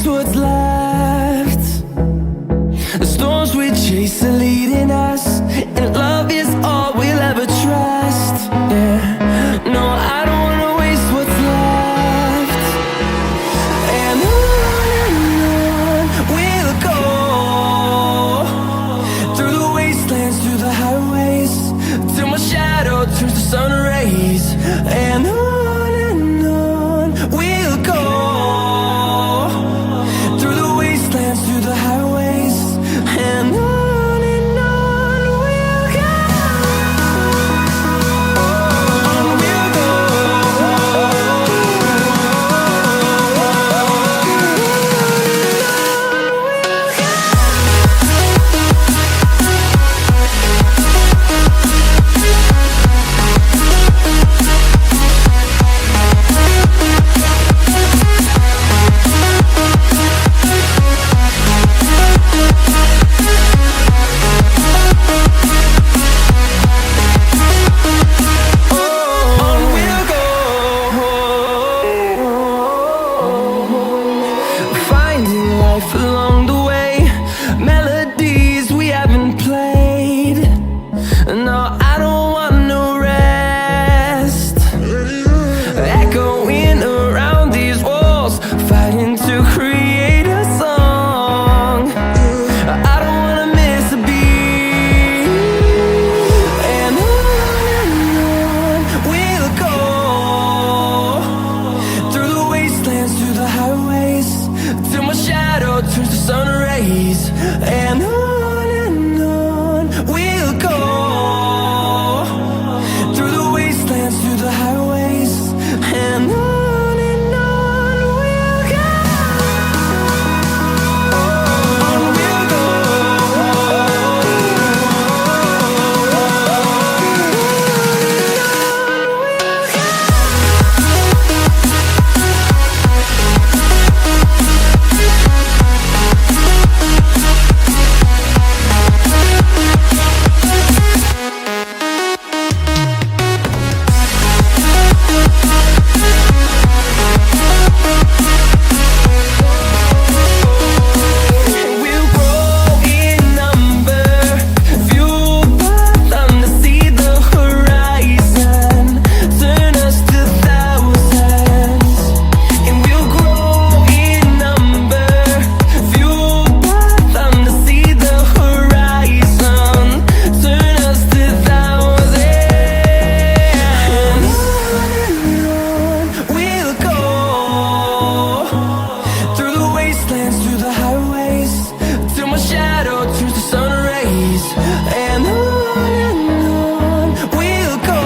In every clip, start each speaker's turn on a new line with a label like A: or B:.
A: waste what's left. The storms we chase are leading us, and love is all we'll ever trust. Yeah, no, I don't wanna waste what's left. And on we'll go, through the wastelands, through the highways, till my shadow turns to sun rays. And on we'll go, through the wastelands, through the highways, and on we'll go. On we'll go. Finding life along the way, melodies we haven't played. No, I don't want no rest. Echoing around these walls, fighting to create a song. I don't wanna miss a beat. And on we'll go, through the wastelands, through the highways, till my shadow turns to sun rays. And on we'll go, through the wastelands, through the highways, and on we'll go. On we'll go. We'll grow in number, fueled by them to see the horizon, turn us to thousands. And we'll grow in number, fueled by them to see the horizon, turn us to thousands. And on we'll go, through the wastelands, through the highways, till my shadow turns to sun rays. And on we'll go,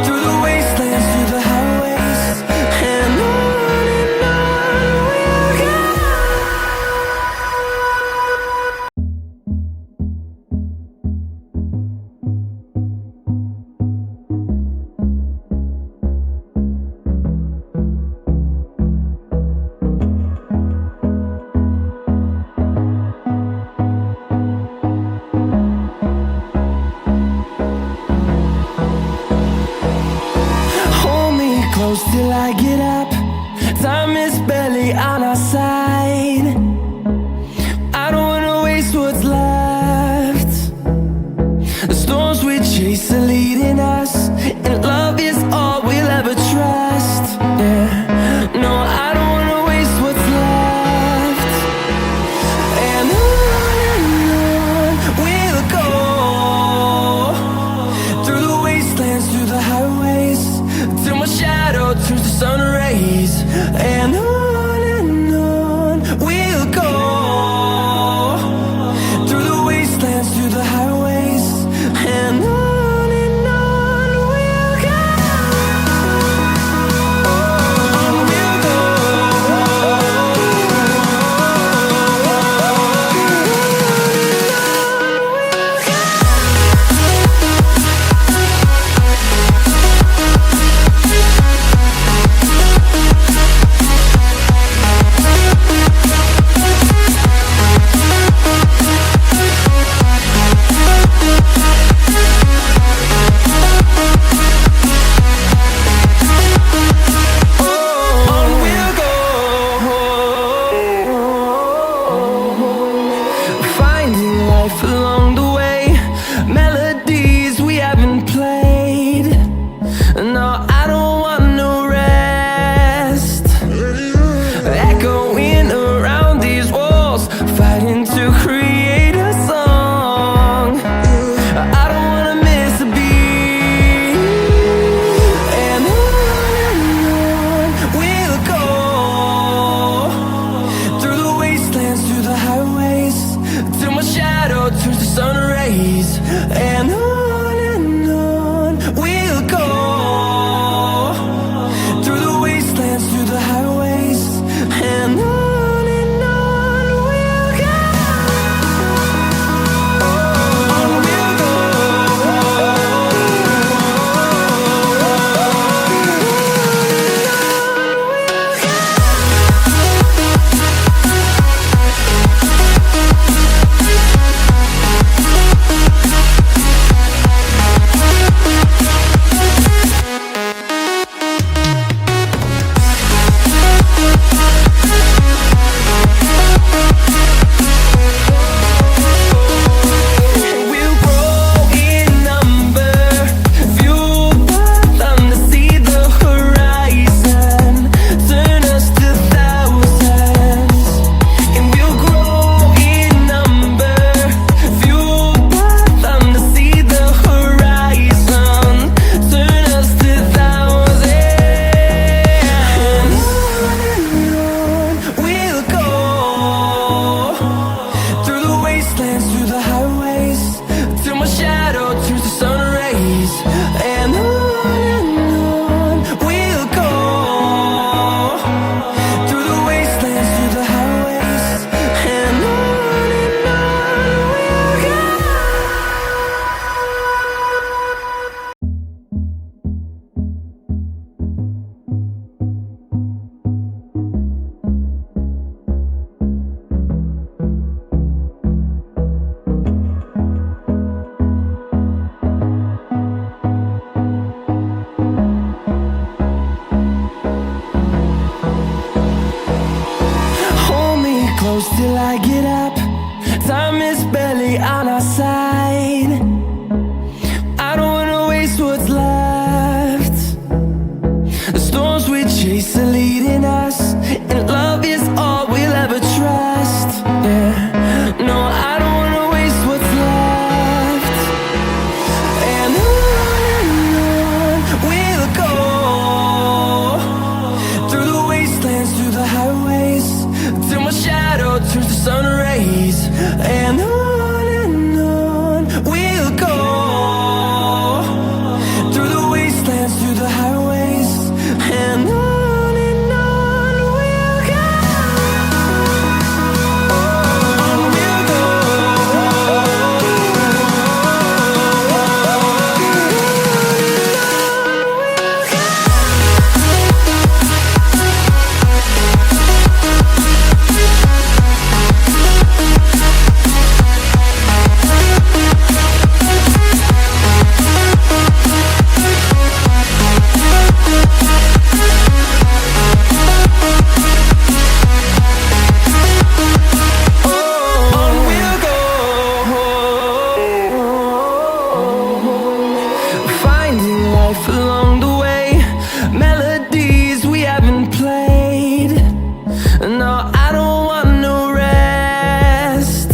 A: through the wastelands, through the highways, and on we'll go. Hold me close till I get up. Time is barely on our side. I don't wanna waste what's left. The storms we chase are leading us, and love is all we'll ever trust. Yeah, no, I don't wanna waste what's left. And on we'll go, through the wastelands, through the highways, till my shadow turns to sun rays. And on we'll go, through the wastelands, through the highways, and on close till I get up. Time is barely on our side. I don't wanna waste what's left. The storms we chase are leading us, and love is all we'll ever trust. Yeah, no, I don't wanna waste what's left. And on we'll go, through the wastelands, through the highways, till my shadow turns to sun rays. And on we'll go, through the wastelands, through the highways, and on we'll go. On we'll go. Finding life along the way, melodies we haven't played. No, I don't want no rest.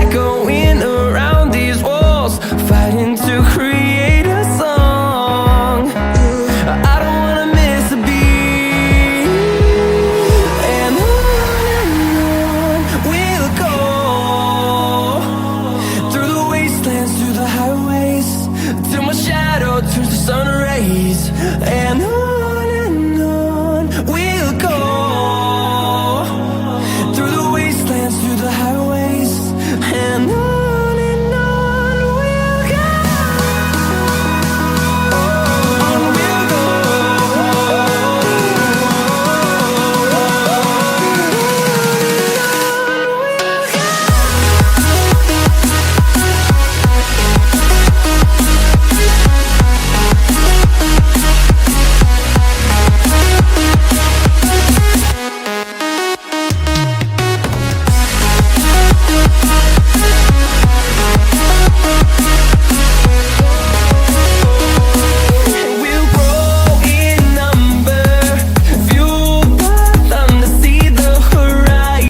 A: Echoing around these walls, fighting to create a song. I don't wanna miss a beat. And on we'll go, through the wastelands, through the highways, till my shadow turns to sun rays. And on we'll go, through the wastelands, through the highways, and on we'll go. On we'll go. We'll grow in number, fueled by them to see the horizon.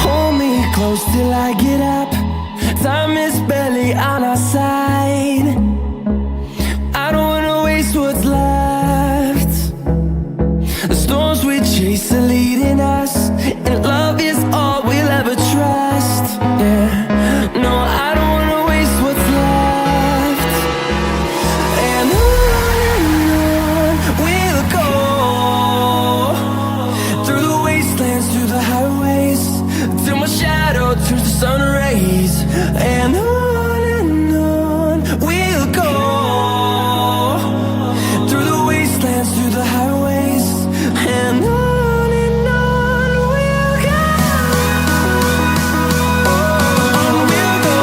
A: Hold me close till I get up. Time is barely on our side. I don't wanna waste what's left. The storms we chase are leading us, and love is all we'll ever trust. Yeah, no, I don't wanna waste what's left. And on we'll go, through the wastelands, through the highways, till my shadow turns to sun rays. And on we'll go, through the wastelands, through the highways, and on we'll go. On we'll go.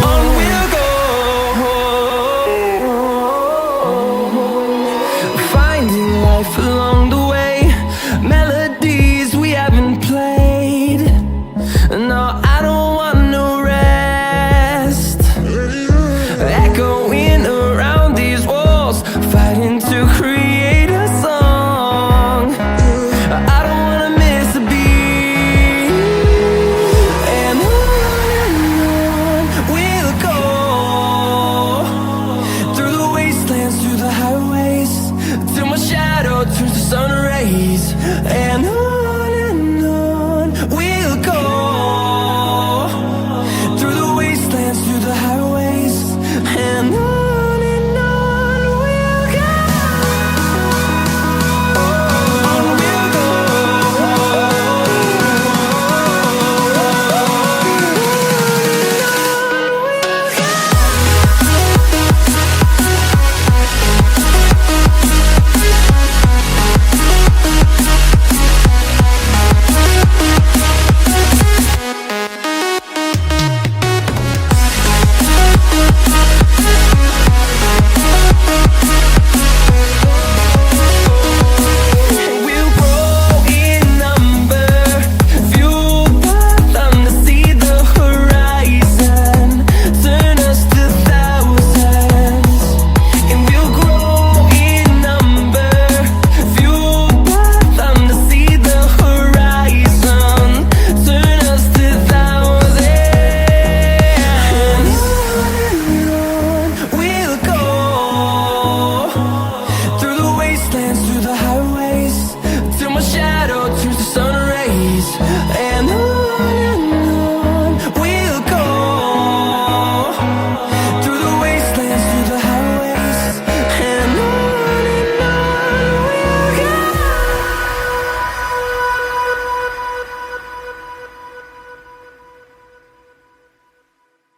A: On we'll go. Finding life along